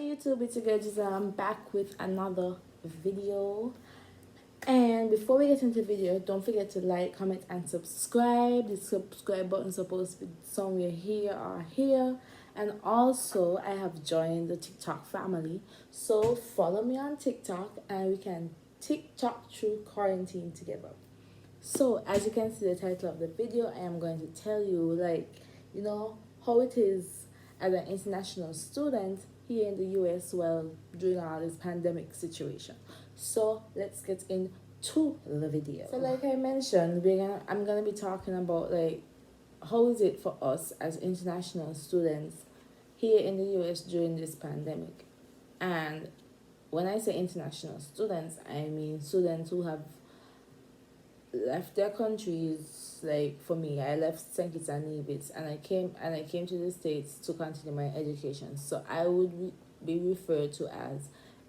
YouTube, it's your girl Giselle. I'm back with another video. And before we get into the video, don't forget to like, comment, and subscribe. The subscribe button is supposed to be somewhere here or here. And also, I have joined the TikTok family. So follow me on TikTok and we can TikTok through quarantine together. So, as you can see the title of the video, I am going to tell you, how it is as an international student here in the US while during all this pandemic situation. So, let's get into the video. So, like I mentioned, I'm gonna be talking about how is it for us as international students here in the US during this pandemic. And when I say international students, I mean students who have left their countries. Like for me, I left St. Kitts and Nevis and I came to the States to continue my education. So I would be referred to as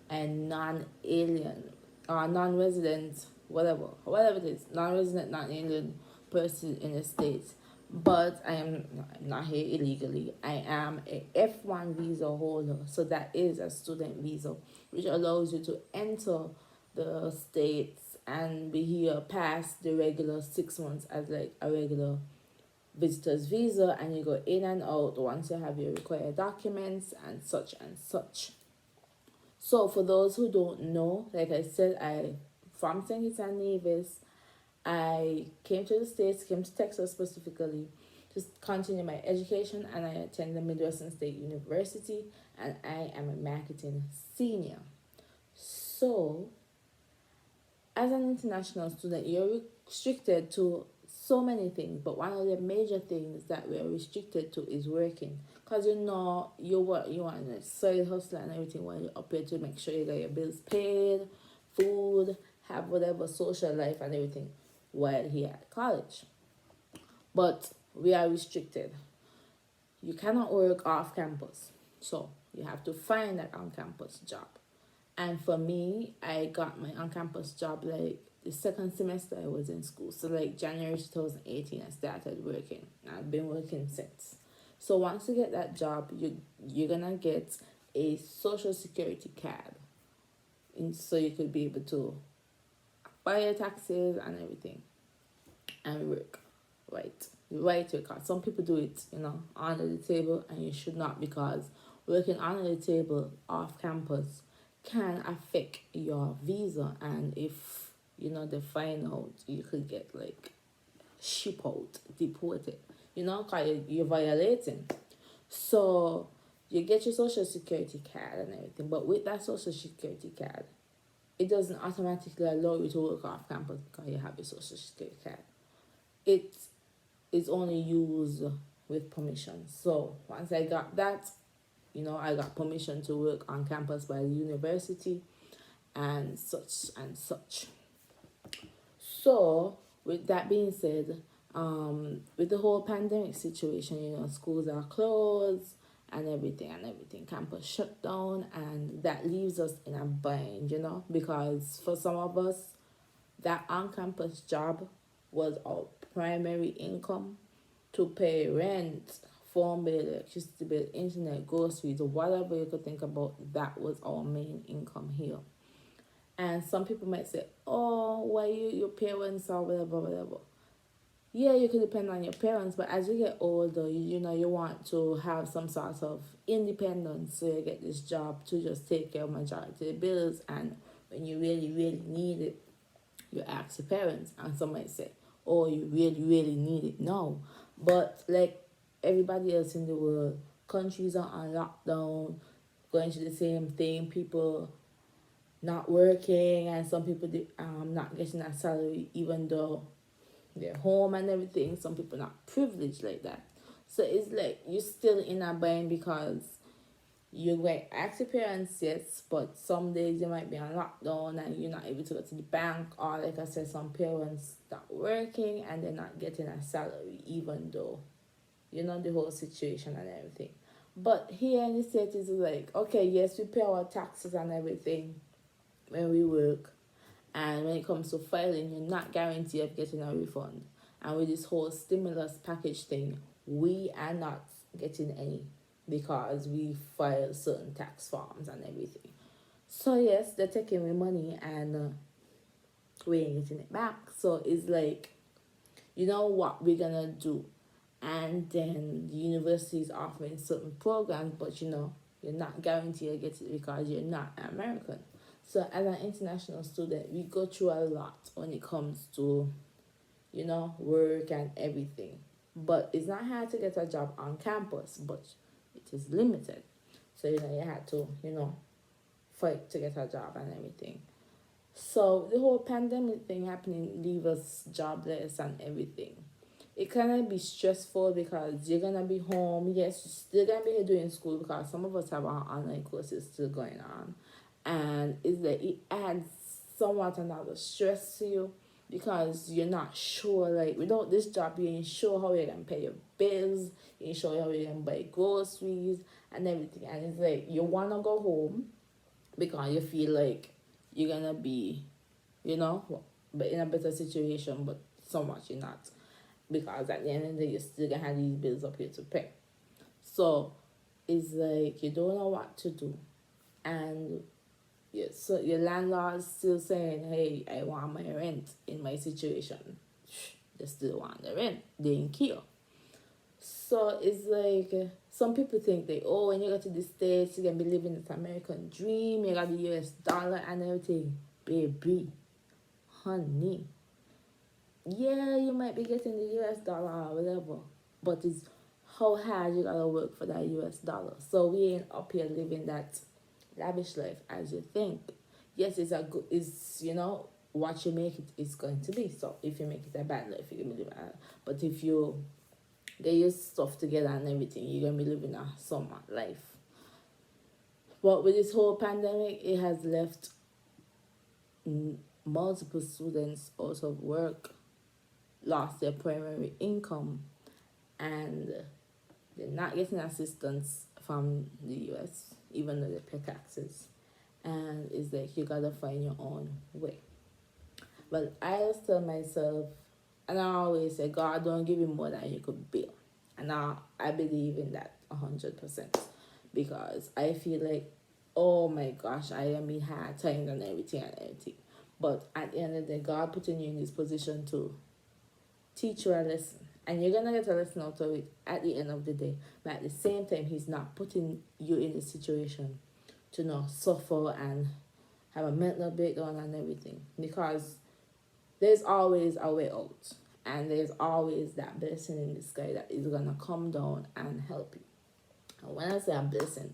a non-alien or non-resident, whatever it is, non-resident, non-alien person in the States. But I'm not here illegally. I am a F1 visa holder, so that is a student visa, which allows you to enter the States and be here past the regular 6 months as like a regular visitor's visa, and you go in and out once you have your required documents and such and such. So for those who don't know, like I said, I from St. Kitts and Nevis. I came to the States, came to Texas specifically, to continue my education, and I attended Midwestern State University, and I am a marketing senior. So as an international student, you're restricted to so many things, but one of the major things that we're restricted to is working. Because you want a side hustle and everything while you're up here to make sure you get your bills paid, food, have whatever social life and everything while here at college. But we are restricted. You cannot work off campus. So you have to find that on campus job. And for me, I got my on campus job like the second semester I was in school. So like January 2018 I started working. I've been working since. So once you get that job, you're gonna get a social security card. And so you could be able to buy your taxes and everything and work. Right. You write your card. Some people do it, under the table, and you should not, because working under the table off campus can affect your visa, and if they find out, you could get like ship out, deported, because you're violating. So you get your social security card and everything, but with that social security card, it doesn't automatically allow you to work off campus because you have your social security card. It is only used with permission. So once I got that, I got permission to work on campus by the university and such and such. So with that being said, with the whole pandemic situation, schools are closed and everything, campus shut down, and that leaves us in a bind, because for some of us, that on-campus job was our primary income to pay rent, phone bill, electricity bill, internet, groceries, whatever you could think about. That was our main income here. And some people might say, oh, why your parents or whatever. Yeah, you can depend on your parents, but as you get older, you want to have some sort of independence. So you get this job to just take care of majority of the bills, and when you really, really need it, you ask your parents. And some might say, oh, you really, really need it now. But like everybody else in the world, countries are on lockdown, going through the same thing, people not working, and some people not getting a salary even though they're home and everything. Some people not privileged like that. So it's like you're still in a bind, because you might ask your parents, yes, but some days you might be on lockdown and you're not able to go to the bank, or like I said, some parents not working and they're not getting a salary even though the whole situation and everything. But here in the States, it's like, okay, yes, we pay our taxes and everything when we work, and when it comes to filing, you're not guaranteed of getting a refund. And with this whole stimulus package thing, we are not getting any because we file certain tax forms and everything. So yes, they're taking away money and we ain't getting it back. So it's like, you know what we're gonna do, and then the university is offering certain programs, but you're not guaranteed to get it because you're not American. So as an international student, we go through a lot when it comes to work and everything. But it's not hard to get a job on campus, but it is limited. So you had to fight to get a job and everything. So the whole pandemic thing happening leave us jobless and everything. It kind of be stressful because you're gonna be home. Yes, you're still gonna be doing school because some of us have our online courses still going on, and is that it adds somewhat another stress to you because you're not sure. Like without this job, you ain't sure how you're gonna pay your bills. You ain't sure how you're gonna buy groceries and everything. And it's like you wanna go home because you feel like you're gonna be, but in a better situation, but so much you're not. Because at the end of the day, you're still gonna have these bills up here to pay. So it's like you don't know what to do. And so your landlord's still saying, hey, I want my rent in my situation. They still want the rent. They ain't care. So it's like some people think they, when you go to the States, you're gonna be living this American dream, you got the US dollar and everything. Baby, honey. Yeah, you might be getting the US dollar or whatever, but it's how hard you gotta work for that US dollar. So we ain't up here living that lavish life as you think. Yes, it's a good, what you make it is going to be. So if you make it a bad life, you're gonna be living but if you get your stuff together and everything, you're gonna be living a summer life. But with this whole pandemic, it has left multiple students out of work, lost their primary income, and they're not getting assistance from the US, even though they pay taxes. And it's like you gotta find your own way. But I always tell myself, and I always say, God don't give you more than you could bear. And I believe in that 100% because I feel like, oh my gosh, I am in hard times and everything and everything. But at the end of the day, God putting you in this position to teach you a lesson. And you're gonna get a lesson out of it at the end of the day. But at the same time, He's not putting you in the situation to not suffer and have a mental breakdown and everything. Because there's always a way out. And there's always that blessing in the sky that is gonna come down and help you. And when I say a blessing,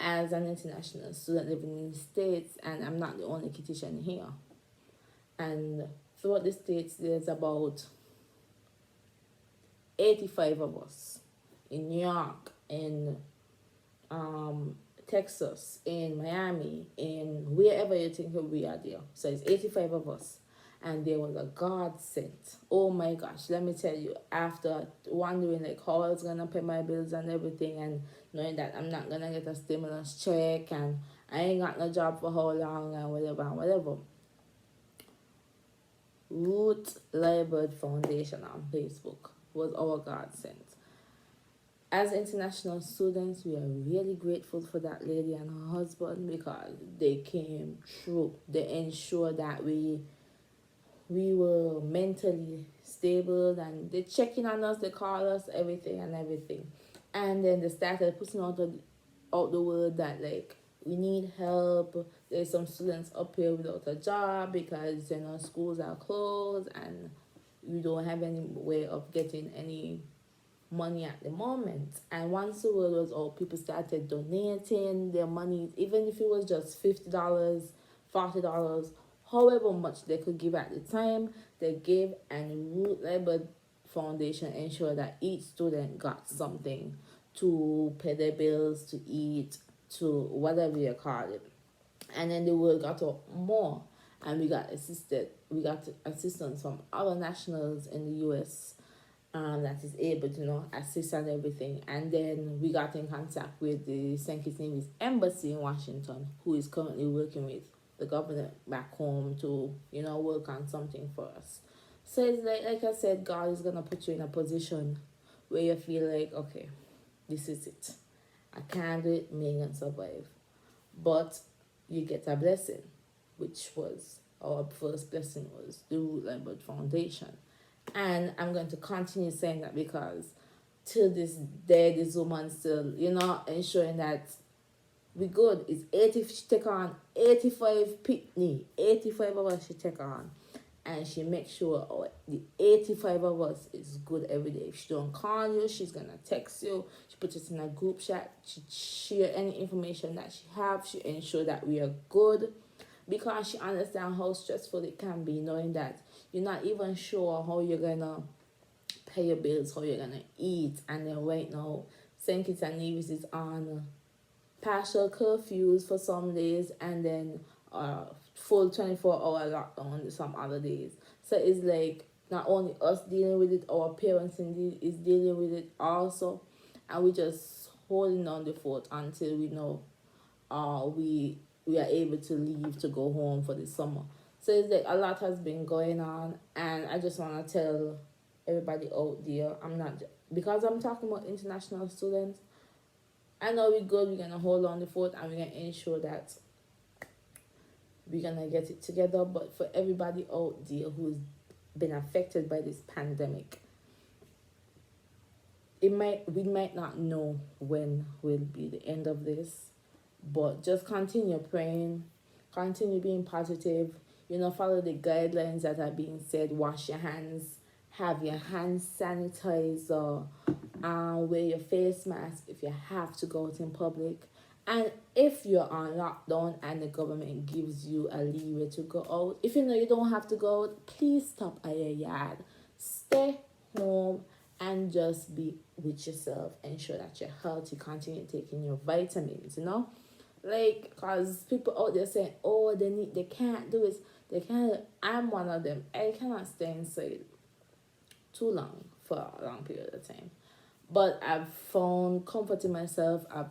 as an international student living in the States, and I'm not the only Kititian here, and throughout the States there's about 85 of us in New York, in Texas, in Miami, in wherever you think we are there. So it's 85 of us. And there was a God sent. Oh my gosh, let me tell you, after wondering like how I was gonna pay my bills and everything, and knowing that I'm not gonna get a stimulus check and I ain't got no job for how long and whatever. Ruth Liebert Foundation on Facebook was our God sent. As international students, we are really grateful for that lady and her husband because they came through. They ensured that we were mentally stable, and they checking on us, they call us, everything. And then they started putting out the word that like we need help. There's some students up here without a job because schools are closed and we don't have any way of getting any money at the moment. And once the word was out, people started donating their money, even if it was just $50, $40, however much they could give at the time, they gave. And Ruth Liebert Foundation ensured that each student got something to pay their bills, to eat, to whatever you call it. And then the word got up more, and we got assistance from other nationals in the US that is able to assist and everything. And then we got in contact with the St. Kitts Nevis Embassy in Washington, who is currently working with the government back home to work on something for us. So it's like I said, God is gonna put you in a position where you feel like, okay, this is it. I can't do it, Megan survive. But you get a blessing, which was our first blessing was the Root Library Foundation. And I'm going to continue saying that because till this day, this woman still, ensuring that we good. It's 80, she take on 85 pitney, 85 of us she take on. And she makes sure the 85 of us is good every day. If she don't call you, she's gonna text you. She puts it in a group chat. She share any information that she have. She ensure that we are good, because she understands how stressful it can be, knowing that you're not even sure how you're gonna pay your bills, how you're gonna eat, and then right now, St. Kitts and Nevis is on partial curfews for some days, and then full 24-hour lockdown some other days. So it's like not only us dealing with it, our parents is dealing with it also, and we just holding on the fort until we know we are able to leave to go home for the summer. So it's like a lot has been going on, and I just want to tell everybody out there, I'm not, because I'm talking about international students, I know we're good, we're gonna hold on the fort, and we're gonna ensure that we're gonna get it together. But for everybody out there who's been affected by this pandemic, we might not know when will be the end of this, but just continue praying, continue being positive, follow the guidelines that are being said, wash your hands, have your hand sanitizer, wear your face mask if you have to go out in public. And if you're on lockdown and the government gives you a leeway to go out, if you know you don't have to go out, please stop at your yard. Stay home and just be with yourself. Ensure that you're healthy. Continue taking your vitamins, Like, because people out there saying, oh, they can't do it. They can't. I'm one of them. I cannot stay inside too long for a long period of time. But I've found comfort in myself. I've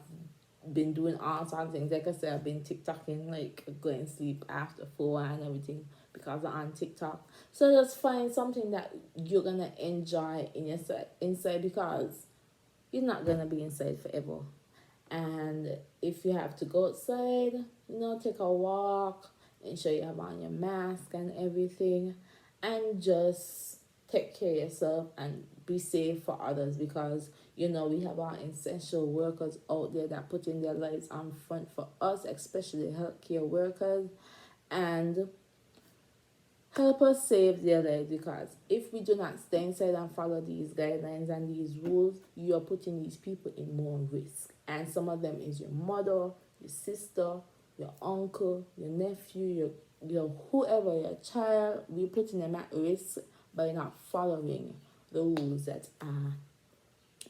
been doing all sorts of things. Like I said, I've been TikToking, like going to sleep after 4 and everything because I'm on TikTok. So just find something that you're gonna enjoy inside, because you're not gonna be inside forever. And if you have to go outside, take a walk, ensure you have on your mask and everything, and just take care of yourself and be safe for others, because we have our essential workers out there that putting their lives on front for us, especially healthcare workers, and help us save their lives, because if we do not stay inside and follow these guidelines and these rules, you are putting these people in more risk. And some of them is your mother, your sister, your uncle, your nephew, your whoever, your child. We're putting them at risk by not following the rules that are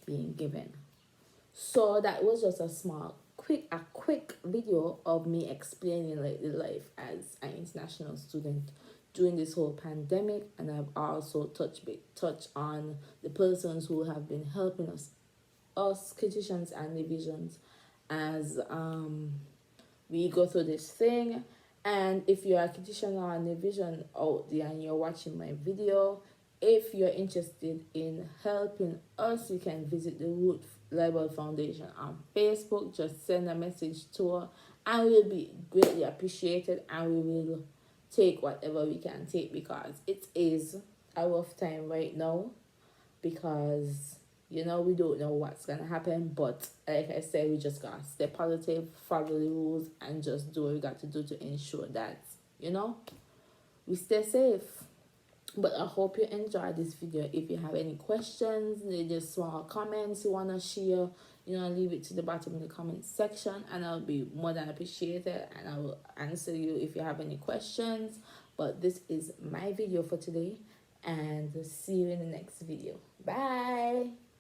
being given. So that was just a quick video of me explaining like the life as an international student during this whole pandemic. And I've also touched on the persons who have been helping us Kittitians and Nevisians, as we go through this thing. And if you're a Kittitian or a Nevisian out there and you're watching my video, if you're interested in helping us, you can visit the Root Library Foundation on Facebook. Just send a message to her, and we'll be greatly appreciated, and we will take whatever we can take, because it is a rough time right now, because we don't know what's gonna happen. But like I said, we just gotta stay positive, follow the rules, and just do what we got to do to ensure that we stay safe. But I hope you enjoyed this video. If you have any questions, just small comments you want to share, leave it to the bottom of the comment section, and I'll be more than appreciated, and I will answer you if you have any questions. But this is my video for today, and see you in the next video. Bye.